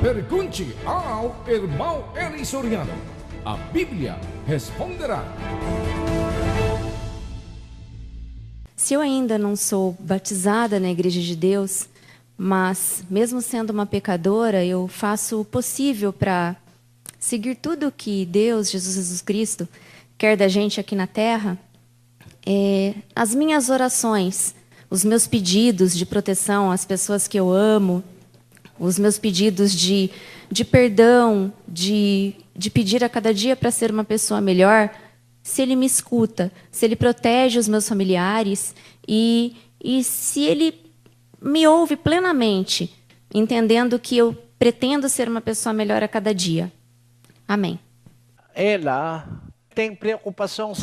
Pergunte ao irmão Eli Soriano. A Bíblia responderá. Se eu ainda não sou batizada na Igreja de Deus, mas mesmo sendo uma pecadora, eu faço o possível para seguir tudo que Deus, Jesus Cristo, quer da gente aqui na Terra, as minhas orações, os meus pedidos de proteção às pessoas que eu amo, os meus pedidos de perdão, de pedir a cada dia para ser uma pessoa melhor, se Ele me escuta, se Ele protege os meus familiares e se Ele me ouve plenamente, entendendo que eu pretendo ser uma pessoa melhor a cada dia. Amém. Ela tem preocupação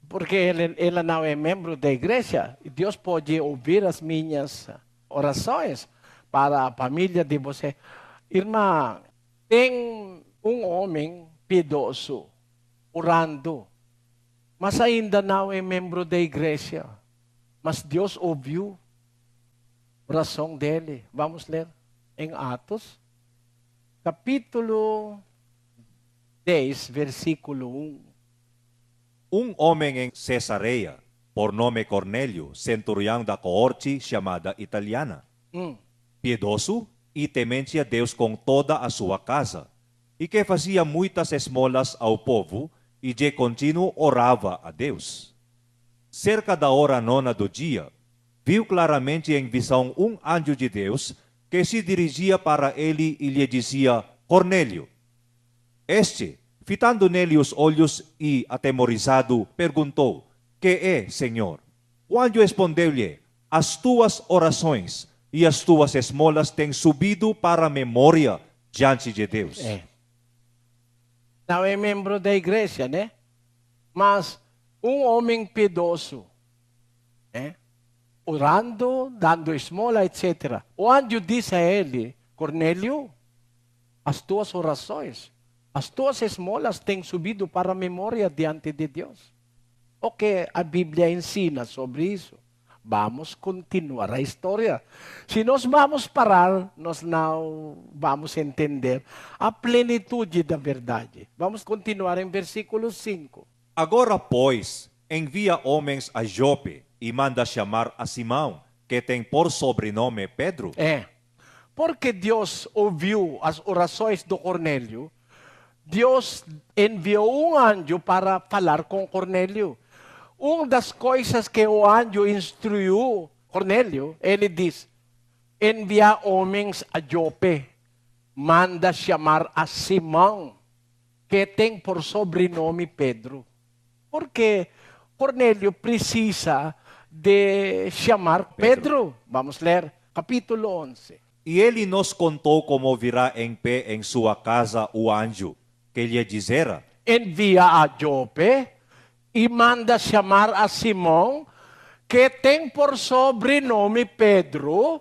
porque ela não é membro da igreja. Deus pode ouvir as minhas orações para a família de você. Irmã, tem um homem piedoso orando, mas ainda não é membro da igreja. Mas Deus ouviu a oração dele. Vamos ler em Atos, capítulo 10, versículo 1. Um homem em Cesareia, por nome Cornélio, centurião da coorte chamada italiana, piedoso e temente a Deus com toda a sua casa, e que fazia muitas esmolas ao povo, e de contínuo orava a Deus. Cerca da hora 9 do dia, viu claramente em visão um anjo de Deus que se dirigia para ele e lhe dizia: Cornélio. Este, fitando nele os olhos e, atemorizado, perguntou: Que é, Senhor? O anjo respondeu-lhe: As tuas orações e as tuas esmolas têm subido para a memória diante de Deus. Não é membro da igreja, né? Mas um homem piedoso, orando, dando esmola, etc. O anjo disse a ele: Cornélio, as tuas orações, as tuas esmolas têm subido para a memória diante de Deus. O que a Bíblia ensina sobre isso? Vamos continuar a história. Se nós vamos parar, nós não vamos entender a plenitude da verdade. Vamos continuar em versículo 5. Agora, pois, envia homens a Jope e manda chamar a Simão, que tem por sobrenome Pedro. Porque Deus ouviu as orações do Cornélio, Deus enviou um anjo para falar com Cornélio. Uma das coisas que o anjo instruiu Cornélio, ele diz: envia homens a Jope, manda chamar a Simão, que tem por sobrenome Pedro. Porque Cornélio precisa de chamar Pedro. Vamos ler capítulo 11. E ele nos contou como virá em pé em sua casa o anjo, que lhe dizera: envia a Jope e manda chamar a Simão, que tem por sobrenome Pedro,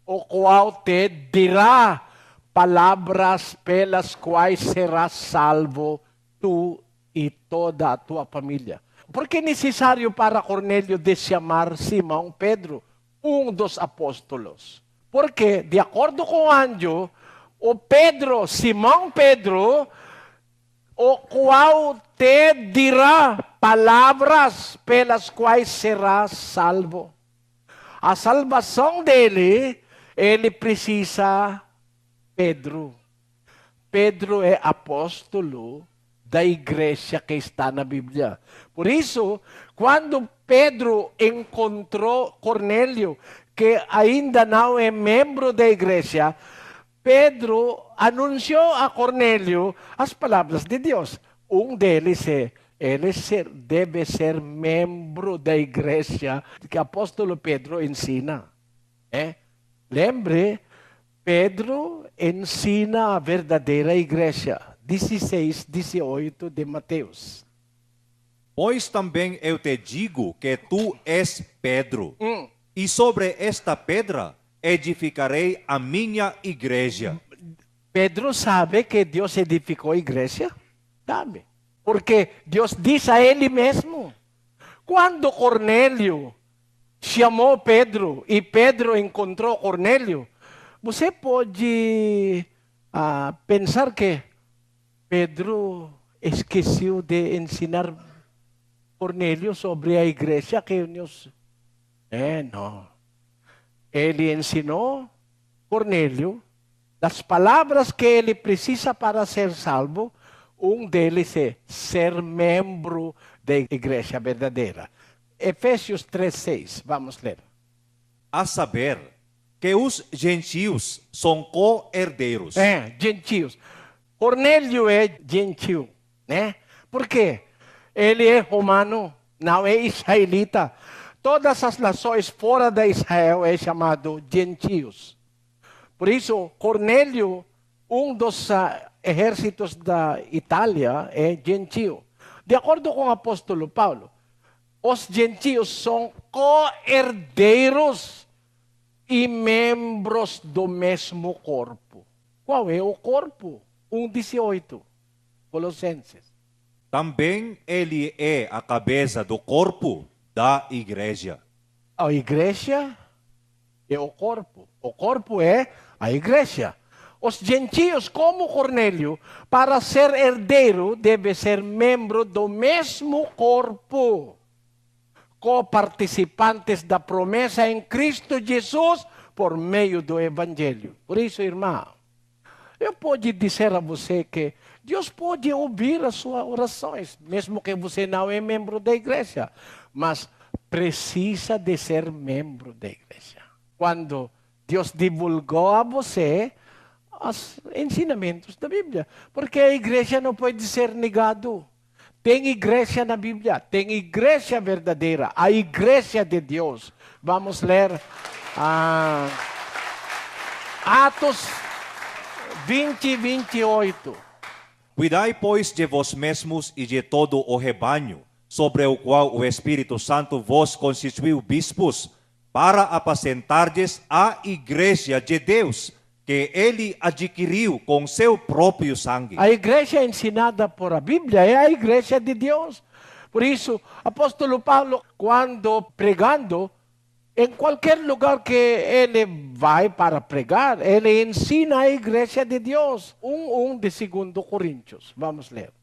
o qual te dirá palavras pelas quais serás salvo tu e toda a tua família. Por que é necessário para Cornélio de chamar Simão Pedro, um dos apóstolos? Porque, de acordo com o anjo, o Pedro, Simão Pedro, o qual te dirá palavras pelas quais serás salvo. A salvação dele, ele precisa Pedro. Pedro é apóstolo da igreja que está na Bíblia. Por isso, quando Pedro encontrou Cornélio, que ainda não é membro da igreja, Pedro anunciou a Cornélio as palavras de Deus. Um deles ele deve ser membro da igreja que o apóstolo Pedro ensina. Lembre, Pedro ensina a verdadeira igreja. 16, 18 de Mateus. Pois também eu te digo que tu és Pedro, e sobre esta pedra edificarei a minha igreja. Pedro sabe que Deus edificou a igreja? Sabe? Porque Deus diz a ele mesmo. Quando Cornélio chamou Pedro e Pedro encontrou Cornélio, Você pode pensar que Pedro esqueceu de ensinar Cornélio sobre a igreja que Deus... não. Ele ensinou Cornélio as palavras que ele precisa para ser salvo. Um deles é ser membro da igreja verdadeira. Efésios 3:6, vamos ler. A saber, que os gentios são co-herdeiros. Gentios. Cornélio é gentil, né? Por quê? Ele é romano, não é israelita. Todas as nações fora de Israel é chamado gentios. Por isso, Cornélio, um dos exércitos da Itália, é gentio. De acordo com o apóstolo Paulo, os gentios são co-herdeiros e membros do mesmo corpo. Qual é o corpo? 1:18, Colossenses. Também ele é a cabeça do corpo da igreja. A igreja é o corpo. O corpo é a igreja. Os gentios, como Cornélio, para ser herdeiro, deve ser membro do mesmo corpo. Co-participantes da promessa em Cristo Jesus por meio do Evangelho. Por isso, irmão, eu posso dizer a você que Deus pode ouvir as suas orações, mesmo que você não é membro da igreja, mas precisa de ser membro da igreja. Quando Deus divulgou a você os ensinamentos da Bíblia, porque a igreja não pode ser negado. Tem igreja na Bíblia, tem igreja verdadeira, a igreja de Deus. Vamos ler Atos 20:28. Cuidai, pois, de vós mesmos e de todo o rebanho, sobre o qual o Espírito Santo vos constituiu bispos, para apacentardes a igreja de Deus, que ele adquiriu com seu próprio sangue. A igreja ensinada por a Bíblia é a igreja de Deus. Por isso, apóstolo Paulo, quando pregando, em qualquer lugar que ele vai para pregar, ele ensina a igreja de Deus. 1:1 de 2 Coríntios. Vamos ler.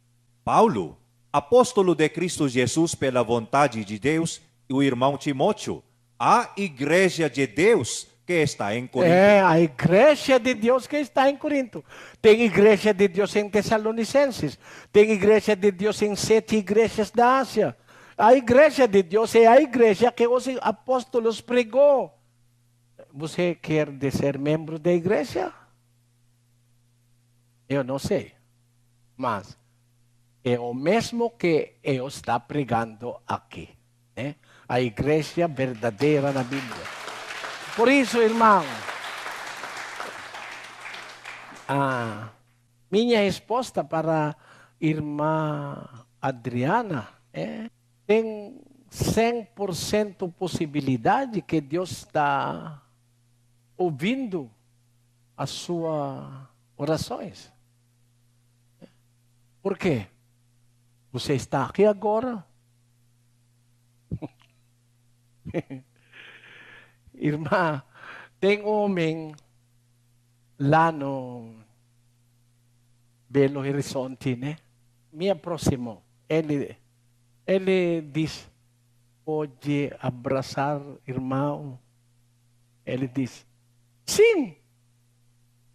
Paulo, apóstolo de Cristo Jesus pela vontade de Deus, e o irmão Timóteo, a igreja de Deus que está em Corinto. É a igreja de Deus que está em Corinto. Tem igreja de Deus em Tessalonicenses. Tem igreja de Deus em 7 igrejas da Ásia. A igreja de Deus é a igreja que os apóstolos pregou. Você quer ser membro da igreja? Eu não sei. Mas é o mesmo que eu estou pregando aqui. Né? A igreja verdadeira na Bíblia. Por isso, irmão, minha resposta para a irmã Adriana tem 100% possibilidade que Deus está ouvindo as suas orações. Por quê? Você está aqui agora. Irmã, tem homem lá no Belo Horizonte, né? Me aproximou. Ele diz, pode abraçar irmão? Ele diz, sim.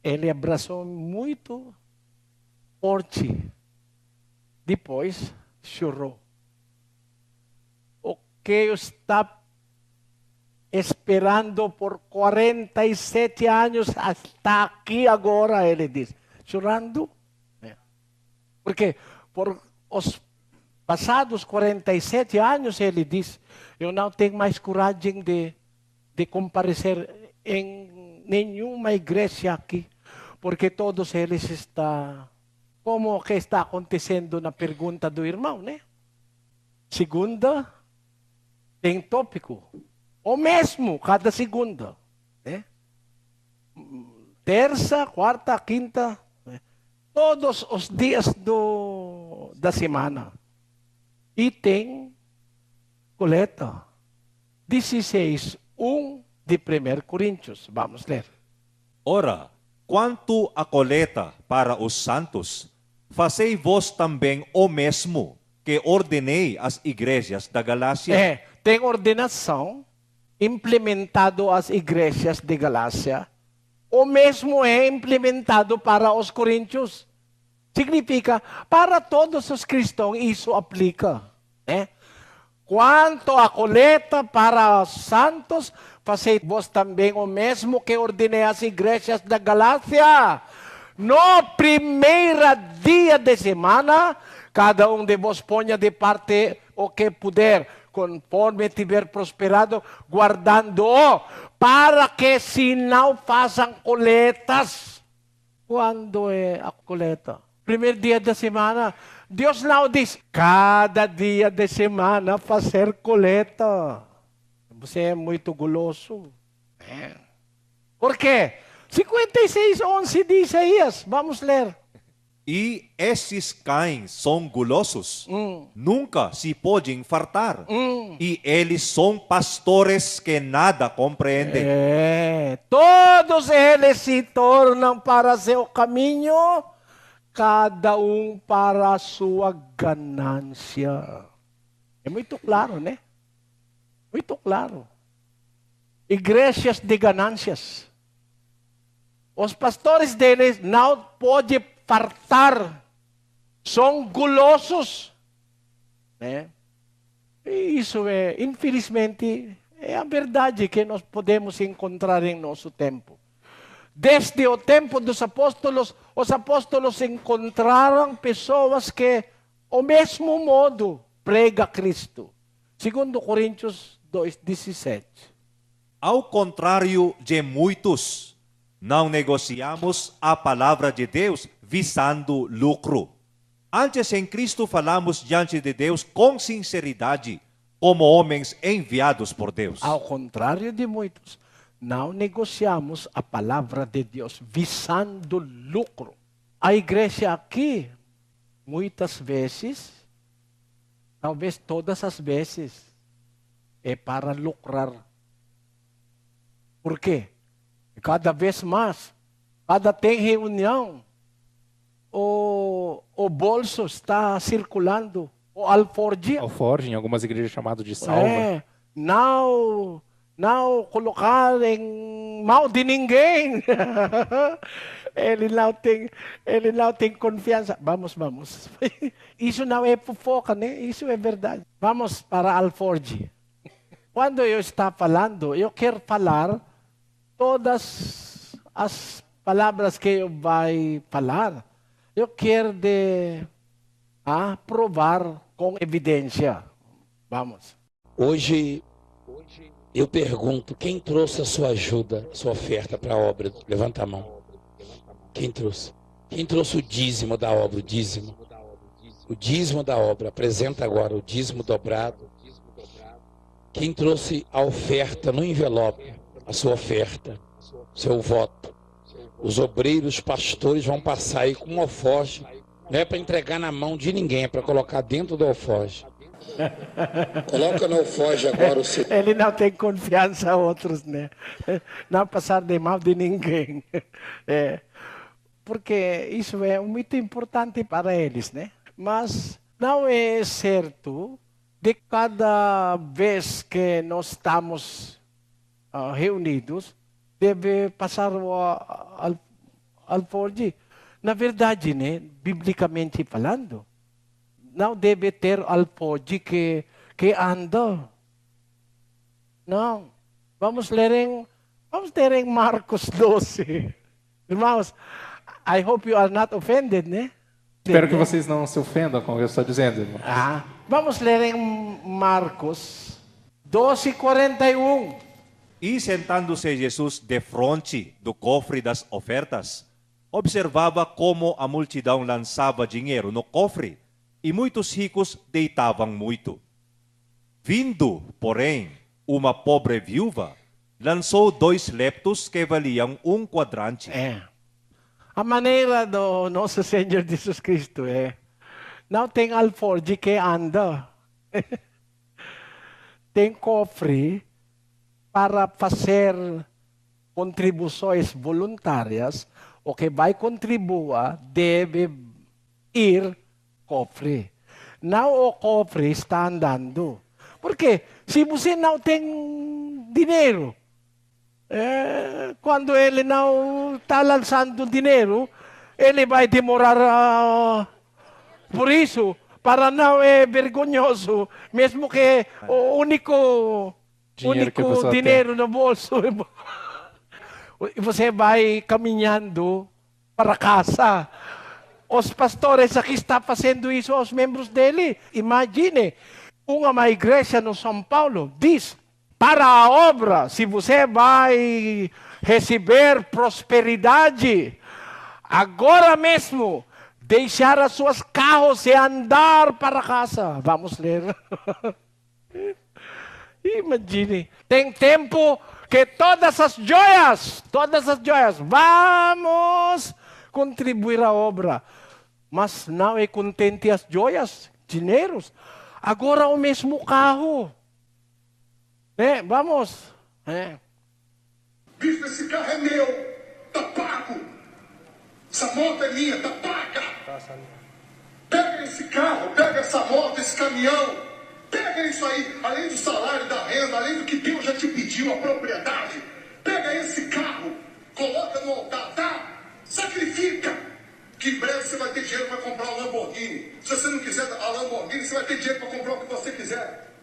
Ele abraçou muito forte. Depois, chorou. O que está esperando por 47 anos, está aqui agora, ele diz. Chorando. Porque por os passados 47 anos, ele diz, eu não tenho mais coragem de comparecer em nenhuma igreja aqui, porque todos eles estão, como que está acontecendo na pergunta do irmão, né? Segunda, tem tópico. O mesmo, cada segunda. Né? Terça, quarta, quinta, todos os dias da semana. E tem coleta. 16:1 de 1 Coríntios. Vamos ler. Ora, quanto a coleta para os santos, fazei vós também o mesmo que ordenei às igrejas da Galácia. Tem ordenação implementado às igrejas de Galácia. O mesmo é implementado para os coríntios. Significa, para todos os cristãos, isso aplica. Quanto a coleta para os santos, fazei vós também o mesmo que ordenei às igrejas da Galácia. No primeiro dia de semana, cada um de vós ponha de parte o que puder, conforme tiver prosperado, guardando-o, para que se não façam coletas. Quando é a coleta? Primeiro dia da semana. Deus não diz, cada dia de semana fazer coleta. Você é muito guloso. Por quê? 56:11 de Isaías. Vamos ler. E esses cães são gulosos, nunca se podem fartar. E eles são pastores que nada compreendem. Todos eles se tornam para seu caminho, cada um para a sua ganância. É muito claro, né? Muito claro. Igrejas de ganâncias. Os pastores deles não podem fartar. São gulosos. E isso é, infelizmente, é a verdade que nós podemos encontrar em nosso tempo. Desde o tempo dos apóstolos, os apóstolos encontraram pessoas que, ao mesmo modo, prega Cristo. 2 Coríntios 2:17. Ao contrário de muitos, não negociamos a palavra de Deus visando lucro. Antes, em Cristo, falamos diante de Deus com sinceridade, como homens enviados por Deus. Ao contrário de muitos, não negociamos a palavra de Deus visando lucro. A igreja aqui, muitas vezes, talvez todas as vezes, é para lucrar. Por quê? Cada vez mais, cada tem reunião, o bolso está circulando, o alforje. Alforje, em algumas igrejas chamado de salva. Não colocar em mão de ninguém. Ele não tem confiança. Vamos. Isso não é fofoca, né? Isso é verdade. Vamos para alforje. Quando eu estou falando, eu quero falar todas as palavras que eu vai falar. Eu quero provar com evidência. Vamos. Hoje eu pergunto, quem trouxe a sua ajuda, sua oferta para a obra? Levanta a mão. Quem trouxe? Quem trouxe o dízimo da obra? O dízimo da obra. Apresenta agora o dízimo dobrado. Quem trouxe a oferta no envelope, a sua oferta, seu voto? Os obreiros, pastores vão passar aí com um alforje. Não é para entregar na mão de ninguém, é para colocar dentro do alforje. Coloca no alforje agora o seu. Ele não tem confiança a outros, né? Não passar de mão de ninguém. Porque isso é muito importante para eles, né? Mas não é certo de cada vez que nós estamos reunidos, deve passar o alforje. Na verdade, né, biblicamente falando, não deve ter alforje que anda. Não. Vamos ler em Marcos 12. Irmãos, I hope you are not offended, né? Espero que vocês não se ofendam com o que eu estou dizendo, irmão. Vamos ler em Marcos 12:41. E sentando-se Jesus defronte do cofre das ofertas, observava como a multidão lançava dinheiro no cofre e muitos ricos deitavam muito. Vindo, porém, uma pobre viúva, lançou 2 leptos que valiam 1 quadrante. A maneira do nosso Senhor Jesus Cristo não tem alforje que anda. Tem cofre para fazer contribuições voluntárias, o que vai contribuir deve ir cofre. Não o cofre está andando. Porque se você não tem dinheiro, quando ele não está lançando dinheiro, ele vai demorar. Por isso, para não é vergonhoso, mesmo que o único Dinheiro que a pessoa dinheiro no bolso, você vai caminhando para casa. Os pastores aqui estão fazendo isso aos membros dele. Imagine, uma igreja no São Paulo diz, para a obra, se você vai receber prosperidade, agora mesmo, deixar os seus carros e andar para casa. Vamos ler. Imagine, tem tempo que todas as joias, vamos contribuir à obra. Mas não é contente as joias, dinheiros. Agora o mesmo carro. Vamos. Bispo, esse carro é meu, tá pago. Essa moto é minha, tá paga. Pega esse carro, pega essa moto, esse caminhão. Pega isso aí, além do salário, da renda, além do que Deus já te pediu, a propriedade. Pega esse carro, coloca no altar, tá? Sacrifica. Que em breve você vai ter dinheiro para comprar um Lamborghini. Se você não quiser a Lamborghini, você vai ter dinheiro para comprar o que você quiser.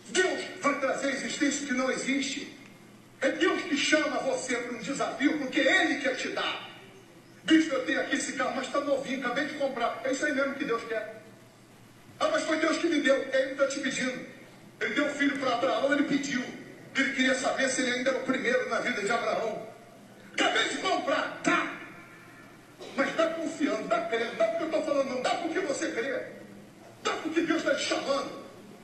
Deus vai trazer a existência que não existe. É Deus que chama você para um desafio, porque Ele quer te dar. Bispo, eu tenho aqui esse carro, mas está novinho, acabei de comprar. É isso aí mesmo que Deus quer. Mas foi Deus que me deu, Ele está te pedindo. Ele deu o filho para Abraão, Ele pediu. Ele queria saber se ele ainda era o primeiro na vida de Abraão. Acabei de comprar, tá? Mas dá confiando, dá crendo, dá porque eu estou falando, não dá porque você crê. Dá porque Deus está te chamando.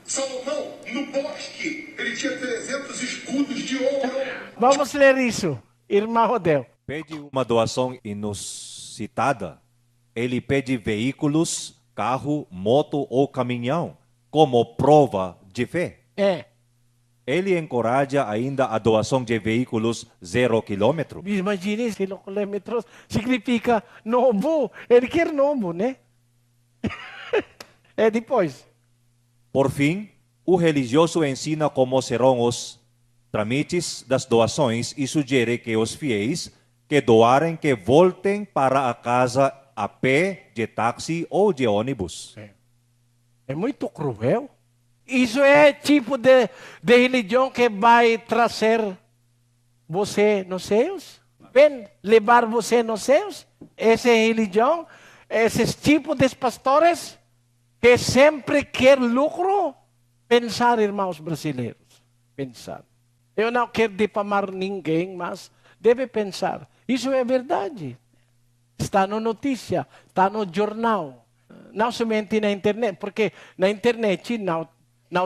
Salomão, no bosque, ele tinha 300 escudos de ouro. Vamos ler isso, irmã Rodel. Pede uma doação inusitada. Ele pede veículos, carro, moto ou caminhão como prova de fé. Ele encoraja ainda a doação de veículos 0 quilômetro. Imagine, 0 quilômetros significa novo. Ele quer novo, né? Depois. Por fim, o religioso ensina como serão os trâmites das doações e sugere que os fiéis que doarem que voltem para a casa a pé, de táxi ou de ônibus. É muito cruel. Isso é tipo de religião que vai trazer você nos céus? Vem levar você nos céus? Essa religião, esses tipos de pastores que sempre quer lucro? Pensar, irmãos brasileiros, pensar. Eu não quero difamar ninguém, mas deve pensar. Isso é verdade. Está na notícia, está no jornal. Não somente na internet, porque na internet não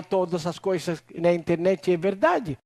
todas as coisas na internet é verdade.